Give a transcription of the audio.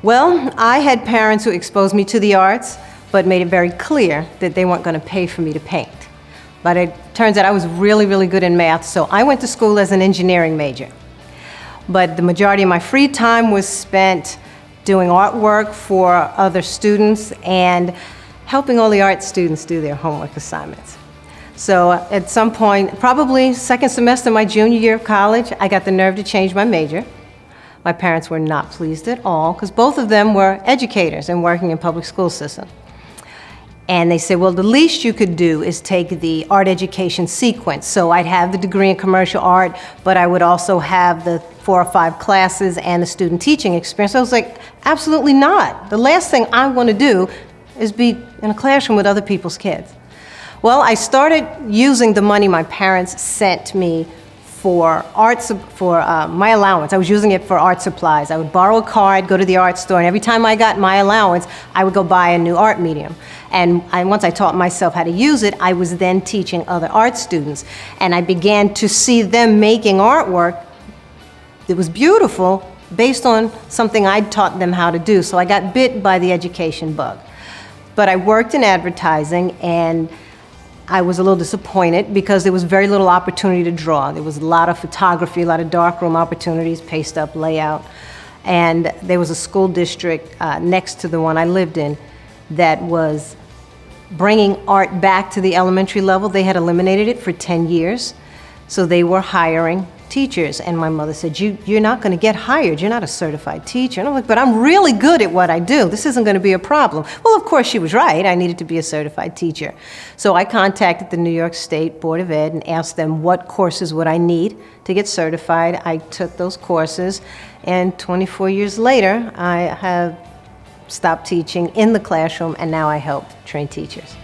Well, I had parents who exposed me to the arts, but made it very clear that they weren't going to pay for me to paint. But it turns out I was really, really good in math, so I went to school as an engineering major. But the majority of my free time was spent doing artwork for other students and helping all the art students do their homework assignments. So at some point, probably second semester of my junior year of college, I got the nerve to change my major. My parents were not pleased at all because both of them were educators and working in public school system. And they said, well, the least you could do is take the art education sequence. So I'd have the degree in commercial art, but I would also have the 4 or 5 classes and the student teaching experience. I was like, absolutely not. The last thing I want to do is be in a classroom with other people's kids. Well, I started using the money my parents sent me for my allowance. I was using it for art supplies. I would borrow a card, go to the art store, and every time I got my allowance, I would go buy a new art medium. And once I taught myself how to use it, I was then teaching other art students. And I began to see them making artwork that was beautiful based on something I'd taught them how to do. So I got bit by the education bug. But I worked in advertising, and I was a little disappointed because there was very little opportunity to draw. There was a lot of photography, a lot of darkroom opportunities, paste up, layout. And there was a school district next to the one I lived in that was bringing art back to the elementary level. They had eliminated it for 10 years, so they were hiring teachers. And my mother said, you're not going to get hired. You're not a certified teacher. And I'm like, but I'm really good at what I do. This isn't going to be a problem. Well, of course, she was right. I needed to be a certified teacher. So I contacted the New York State Board of Ed and asked them what courses would I need to get certified. I took those courses, and 24 years later, I have stopped teaching in the classroom, and now I help train teachers.